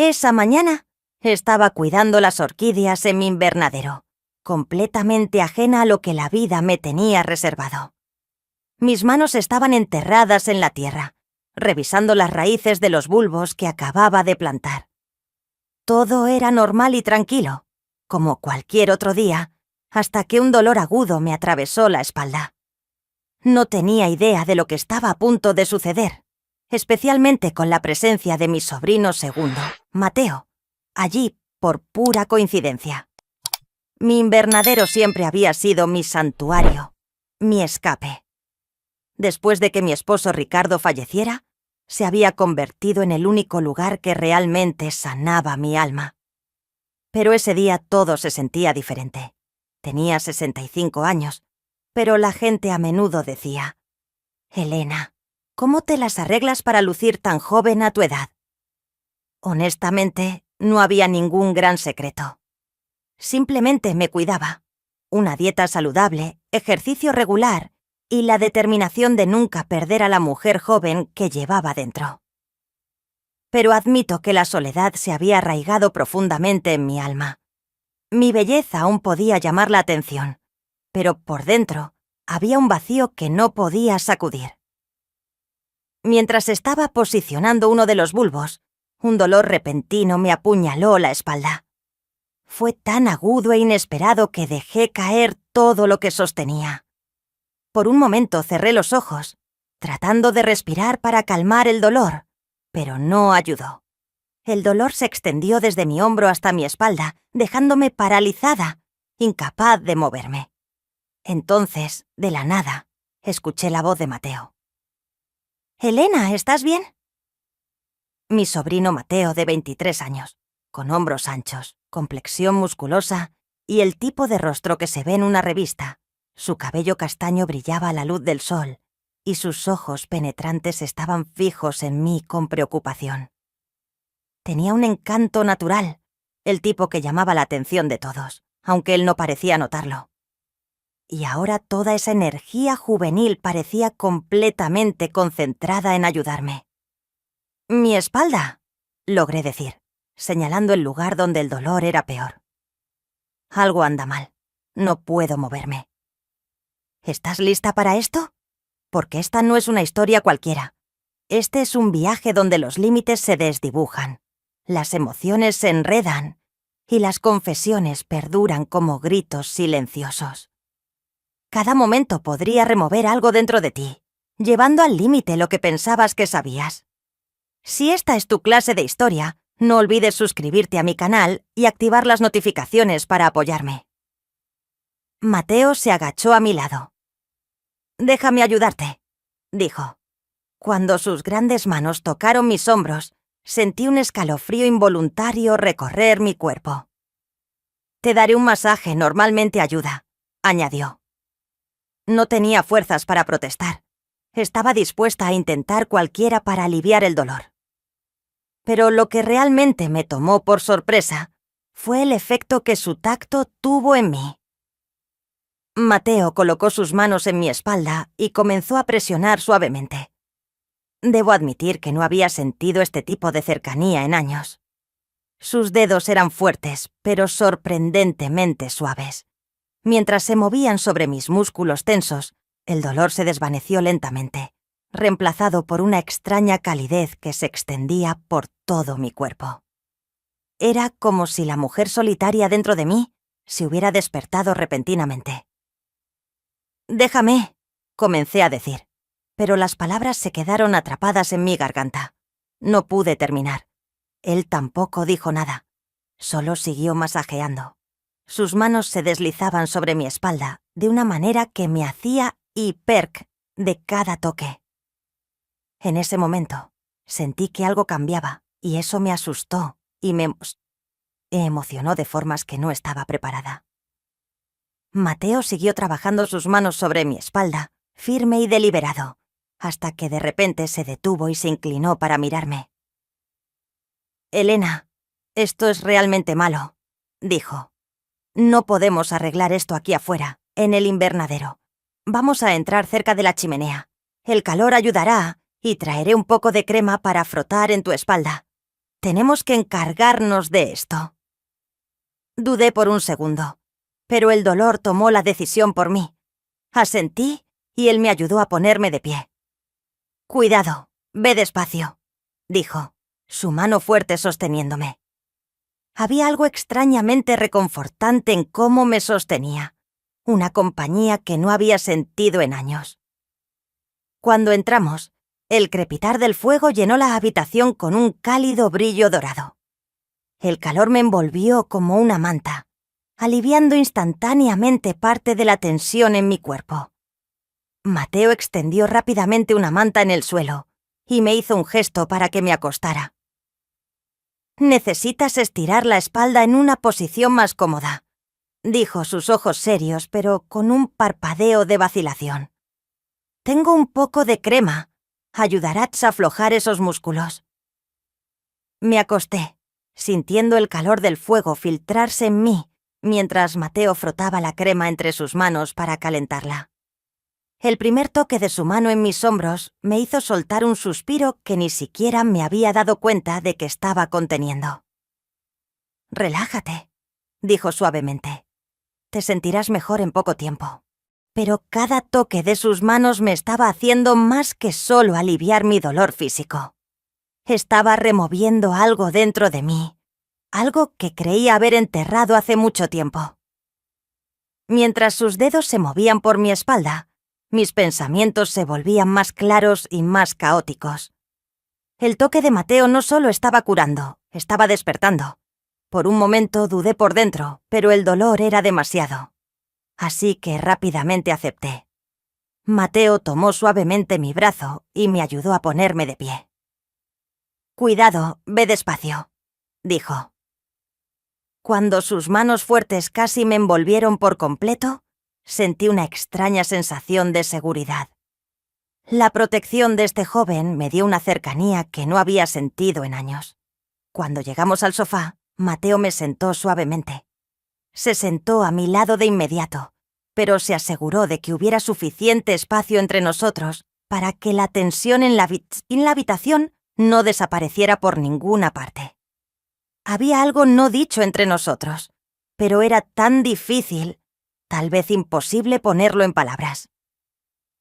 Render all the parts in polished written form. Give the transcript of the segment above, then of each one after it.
Esa mañana estaba cuidando las orquídeas en mi invernadero, completamente ajena a lo que la vida me tenía reservado. Mis manos estaban enterradas en la tierra, revisando las raíces de los bulbos que acababa de plantar. Todo era normal y tranquilo, como cualquier otro día, hasta que un dolor agudo me atravesó la espalda. No tenía idea de lo que estaba a punto de suceder, especialmente con la presencia de mi sobrino segundo, Mateo, allí por pura coincidencia. Mi invernadero siempre había sido mi santuario, mi escape. Después de que mi esposo Ricardo falleciera, se había convertido en el único lugar que realmente sanaba mi alma. Pero ese día todo se sentía diferente. Tenía 65 años, pero la gente a menudo decía: «Elena, ¿cómo te las arreglas para lucir tan joven a tu edad?». Honestamente, no había ningún gran secreto. Simplemente me cuidaba. Una dieta saludable, ejercicio regular y la determinación de nunca perder a la mujer joven que llevaba dentro. Pero admito que la soledad se había arraigado profundamente en mi alma. Mi belleza aún podía llamar la atención, pero por dentro había un vacío que no podía sacudir. Mientras estaba posicionando uno de los bulbos, un dolor repentino me apuñaló la espalda. Fue tan agudo e inesperado que dejé caer todo lo que sostenía. Por un momento cerré los ojos, tratando de respirar para calmar el dolor, pero no ayudó. El dolor se extendió desde mi hombro hasta mi espalda, dejándome paralizada, incapaz de moverme. Entonces, de la nada, escuché la voz de Mateo. «Elena, ¿estás bien?». Mi sobrino Mateo, de 23 años, con hombros anchos, complexión musculosa y el tipo de rostro que se ve en una revista. Su cabello castaño brillaba a la luz del sol y sus ojos penetrantes estaban fijos en mí con preocupación. Tenía un encanto natural, el tipo que llamaba la atención de todos, aunque él no parecía notarlo. Y ahora toda esa energía juvenil parecía completamente concentrada en ayudarme. «Mi espalda», logré decir, señalando el lugar donde el dolor era peor. «Algo anda mal. No puedo moverme». «¿Estás lista para esto? Porque esta no es una historia cualquiera. Este es un viaje donde los límites se desdibujan, las emociones se enredan y las confesiones perduran como gritos silenciosos. Cada momento podría remover algo dentro de ti, llevando al límite lo que pensabas que sabías. Si esta es tu clase de historia, no olvides suscribirte a mi canal y activar las notificaciones para apoyarme». Mateo se agachó a mi lado. «Déjame ayudarte», dijo. Cuando sus grandes manos tocaron mis hombros, sentí un escalofrío involuntario recorrer mi cuerpo. «Te daré un masaje, normalmente ayuda», añadió. No tenía fuerzas para protestar. Estaba dispuesta a intentar cualquiera para aliviar el dolor. Pero lo que realmente me tomó por sorpresa fue el efecto que su tacto tuvo en mí. Mateo colocó sus manos en mi espalda y comenzó a presionar suavemente. Debo admitir que no había sentido este tipo de cercanía en años. Sus dedos eran fuertes, pero sorprendentemente suaves. Mientras se movían sobre mis músculos tensos, el dolor se desvaneció lentamente, reemplazado por una extraña calidez que se extendía por todo mi cuerpo. Era como si la mujer solitaria dentro de mí se hubiera despertado repentinamente. «Déjame», comencé a decir, pero las palabras se quedaron atrapadas en mi garganta. No pude terminar. Él tampoco dijo nada, solo siguió masajeando. Sus manos se deslizaban sobre mi espalda de una manera que me hacía hiperc de cada toque. En ese momento, sentí que algo cambiaba y eso me asustó y me emocionó de formas que no estaba preparada. Mateo siguió trabajando sus manos sobre mi espalda, firme y deliberado, hasta que de repente se detuvo y se inclinó para mirarme. «Elena, esto es realmente malo», dijo. «No podemos arreglar esto aquí afuera, en el invernadero. Vamos a entrar cerca de la chimenea. El calor ayudará y traeré un poco de crema para frotar en tu espalda. Tenemos que encargarnos de esto. Dudé por un segundo, pero el dolor tomó la decisión por mí. Asentí y él me ayudó a ponerme de pie. «Cuidado, ve despacio», dijo, su mano fuerte sosteniéndome. Había algo extrañamente reconfortante en cómo me sostenía, una compañía que no había sentido en años. Cuando entramos, el crepitar del fuego llenó la habitación con un cálido brillo dorado. El calor me envolvió como una manta, aliviando instantáneamente parte de la tensión en mi cuerpo. Mateo extendió rápidamente una manta en el suelo y me hizo un gesto para que me acostara. «Necesitas estirar la espalda en una posición más cómoda», dijo, sus ojos serios, pero con un parpadeo de vacilación. «Tengo un poco de crema. Ayudará a aflojar esos músculos». Me acosté, sintiendo el calor del fuego filtrarse en mí, mientras Mateo frotaba la crema entre sus manos para calentarla. El primer toque de su mano en mis hombros me hizo soltar un suspiro que ni siquiera me había dado cuenta de que estaba conteniendo. «Relájate», dijo suavemente. «Te sentirás mejor en poco tiempo». Pero cada toque de sus manos me estaba haciendo más que solo aliviar mi dolor físico. Estaba removiendo algo dentro de mí, algo que creía haber enterrado hace mucho tiempo. Mientras sus dedos se movían por mi espalda, mis pensamientos se volvían más claros y más caóticos. El toque de Mateo no solo estaba curando, estaba despertando. Por un momento dudé por dentro, pero el dolor era demasiado. Así que rápidamente acepté. Mateo tomó suavemente mi brazo y me ayudó a ponerme de pie. «Cuidado, ve despacio», dijo. Cuando sus manos fuertes casi me envolvieron por completo, sentí una extraña sensación de seguridad. La protección de este joven me dio una cercanía que no había sentido en años. Cuando llegamos al sofá, Mateo me sentó suavemente. Se sentó a mi lado de inmediato, pero se aseguró de que hubiera suficiente espacio entre nosotros para que la tensión en la habitación no desapareciera por ninguna parte. Había algo no dicho entre nosotros, pero era tan difícil, tal vez imposible ponerlo en palabras.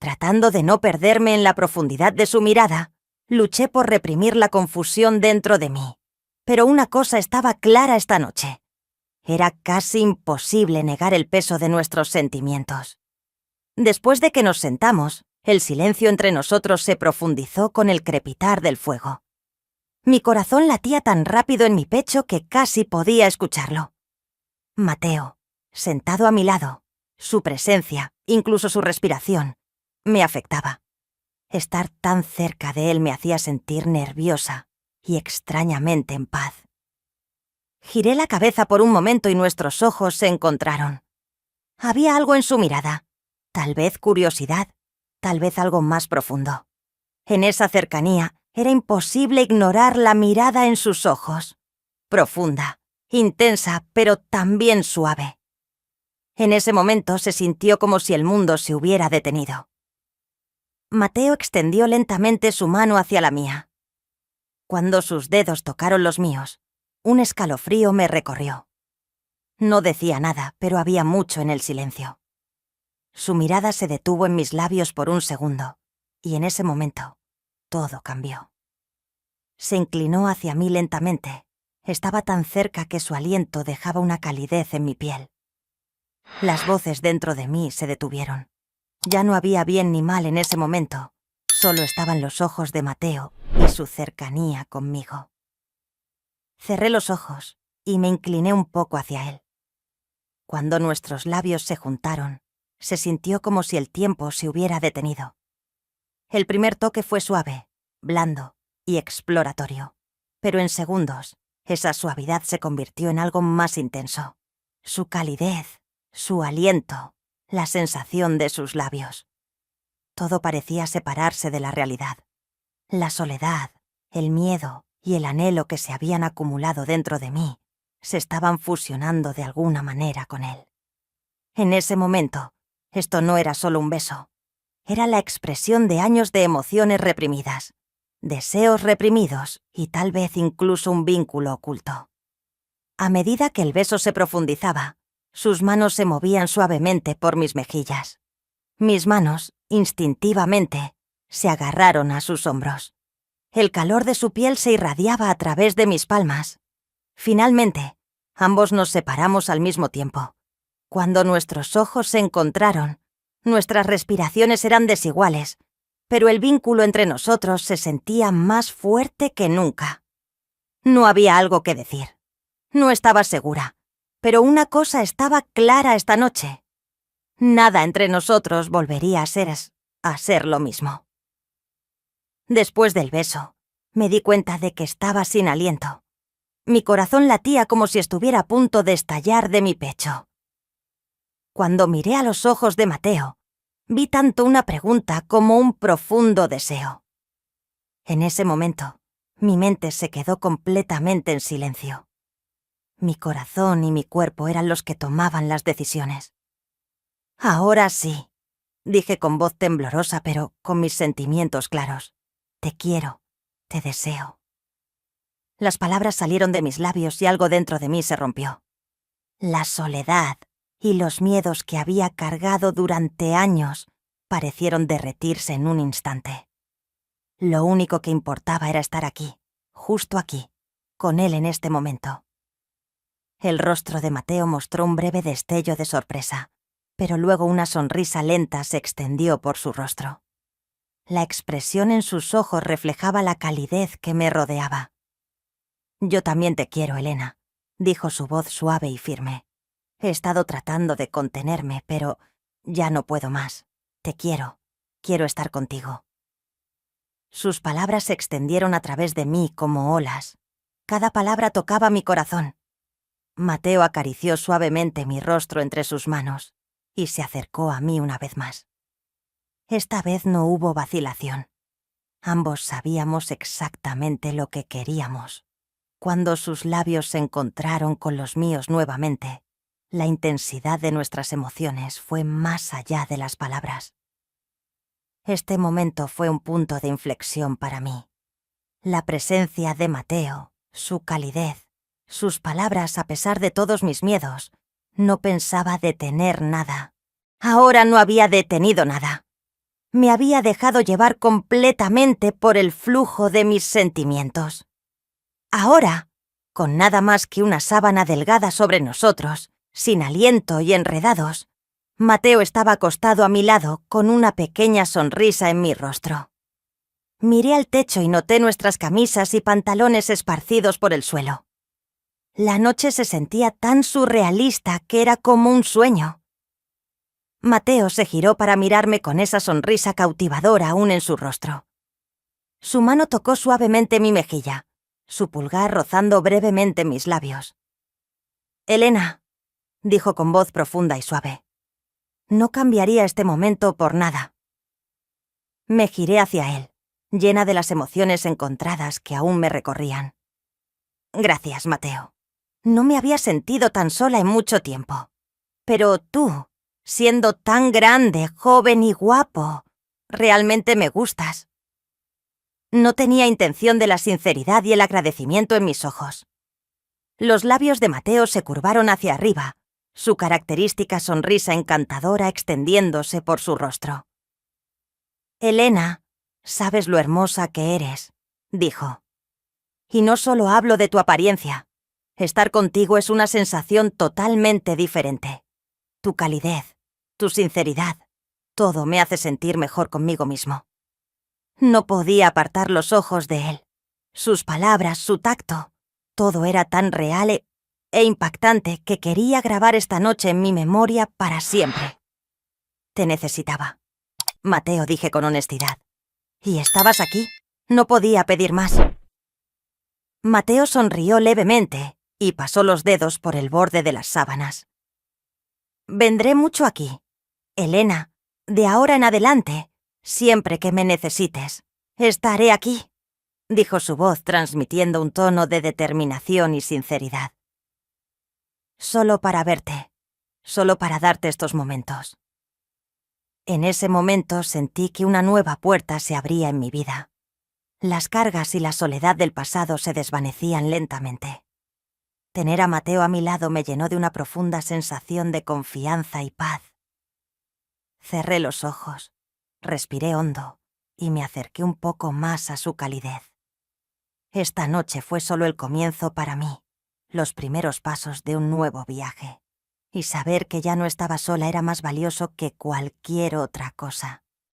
Tratando de no perderme en la profundidad de su mirada, luché por reprimir la confusión dentro de mí. Pero una cosa estaba clara esta noche. Era casi imposible negar el peso de nuestros sentimientos. Después de que nos sentamos, el silencio entre nosotros se profundizó con el crepitar del fuego. Mi corazón latía tan rápido en mi pecho que casi podía escucharlo. Mateo, sentado a mi lado, su presencia, incluso su respiración, me afectaba. Estar tan cerca de él me hacía sentir nerviosa y extrañamente en paz. Giré la cabeza por un momento y nuestros ojos se encontraron. Había algo en su mirada, tal vez curiosidad, tal vez algo más profundo. En esa cercanía era imposible ignorar la mirada en sus ojos, profunda, intensa, pero también suave. En ese momento se sintió como si el mundo se hubiera detenido. Mateo extendió lentamente su mano hacia la mía. Cuando sus dedos tocaron los míos, un escalofrío me recorrió. No decía nada, pero había mucho en el silencio. Su mirada se detuvo en mis labios por un segundo, y en ese momento, todo cambió. Se inclinó hacia mí lentamente. Estaba tan cerca que su aliento dejaba una calidez en mi piel. Las voces dentro de mí se detuvieron. Ya no había bien ni mal en ese momento. Solo estaban los ojos de Mateo y su cercanía conmigo. Cerré los ojos y me incliné un poco hacia él. Cuando nuestros labios se juntaron, se sintió como si el tiempo se hubiera detenido. El primer toque fue suave, blando y exploratorio, pero en segundos, esa suavidad se convirtió en algo más intenso. Su calidez, su aliento, la sensación de sus labios. Todo parecía separarse de la realidad. La soledad, el miedo y el anhelo que se habían acumulado dentro de mí se estaban fusionando de alguna manera con él. En ese momento, esto no era solo un beso. Era la expresión de años de emociones reprimidas. deseos reprimidos y tal vez incluso un vínculo oculto. A medida que el beso se profundizaba, sus manos se movían suavemente por mis mejillas. Mis manos, instintivamente, se agarraron a sus hombros. El calor de su piel se irradiaba a través de mis palmas. Finalmente, ambos nos separamos al mismo tiempo. Cuando nuestros ojos se encontraron, nuestras respiraciones eran desiguales, pero el vínculo entre nosotros se sentía más fuerte que nunca. No había algo que decir. No estaba segura, pero una cosa estaba clara esta noche. Nada entre nosotros volvería a ser lo mismo. Después del beso, me di cuenta de que estaba sin aliento. Mi corazón latía como si estuviera a punto de estallar de mi pecho. Cuando miré a los ojos de Mateo, vi tanto una pregunta como un profundo deseo. En ese momento, mi mente se quedó completamente en silencio. Mi corazón y mi cuerpo eran los que tomaban las decisiones. Ahora sí, dije con voz temblorosa, pero con mis sentimientos claros. Te quiero, te deseo. Las palabras salieron de mis labios y algo dentro de mí se rompió. La soledad y los miedos que había cargado durante años parecieron derretirse en un instante. Lo único que importaba era estar aquí, justo aquí, con él en este momento. El rostro de Mateo mostró un breve destello de sorpresa, pero luego una sonrisa lenta se extendió por su rostro. La expresión en sus ojos reflejaba la calidez que me rodeaba. «Yo también te quiero, Elena», dijo su voz suave y firme. «He estado tratando de contenerme, pero ya no puedo más. Te quiero estar contigo». Sus palabras se extendieron a través de mí como olas. Cada palabra tocaba mi corazón. Mateo acarició suavemente mi rostro entre sus manos y se acercó a mí una vez más. Esta vez no hubo vacilación. Ambos sabíamos exactamente lo que queríamos. Cuando sus labios se encontraron con los míos nuevamente, la intensidad de nuestras emociones fue más allá de las palabras. Este momento fue un punto de inflexión para mí. La presencia de Mateo, su calidez, sus palabras a pesar de todos mis miedos, no pensaba detener nada. Ahora no había detenido nada. Me había dejado llevar completamente por el flujo de mis sentimientos. Ahora, con nada más que una sábana delgada sobre nosotros, sin aliento y enredados, Mateo estaba acostado a mi lado con una pequeña sonrisa en mi rostro. Miré al techo y noté nuestras camisas y pantalones esparcidos por el suelo. La noche se sentía tan surrealista que era como un sueño. Mateo se giró para mirarme con esa sonrisa cautivadora aún en su rostro. Su mano tocó suavemente mi mejilla, su pulgar rozando brevemente mis labios. «Elena», dijo con voz profunda y suave, «no cambiaría este momento por nada». Me giré hacia él, llena de las emociones encontradas que aún me recorrían. «Gracias, Mateo. No me había sentido tan sola en mucho tiempo. Pero tú, siendo tan grande, joven y guapo, realmente me gustas». No tenía intención de la sinceridad y el agradecimiento en mis ojos. Los labios de Mateo se curvaron hacia arriba, su característica sonrisa encantadora extendiéndose por su rostro. «Elena, sabes lo hermosa que eres», dijo. «Y no solo hablo de tu apariencia. Estar contigo es una sensación totalmente diferente. Tu calidez, tu sinceridad, todo me hace sentir mejor conmigo mismo». No podía apartar los ojos de él. Sus palabras, su tacto, todo era tan real e impactante que quería grabar esta noche en mi memoria para siempre. «Te necesitaba», Mateo, dije con honestidad. «Y estabas aquí. No podía pedir más». Mateo sonrió levemente y pasó los dedos por el borde de las sábanas. «Vendré mucho aquí. Elena, de ahora en adelante, siempre que me necesites, estaré aquí», dijo su voz transmitiendo un tono de determinación y sinceridad. «Solo para verte, solo para darte estos momentos». En ese momento sentí que una nueva puerta se abría en mi vida. Las cargas y la soledad del pasado se desvanecían lentamente. Tener a Mateo a mi lado me llenó de una profunda sensación de confianza y paz. Cerré los ojos, respiré hondo y me acerqué un poco más a su calidez. Esta noche fue solo el comienzo para mí, los primeros pasos de un nuevo viaje. Y saber que ya no estaba sola era más valioso que cualquier otra cosa.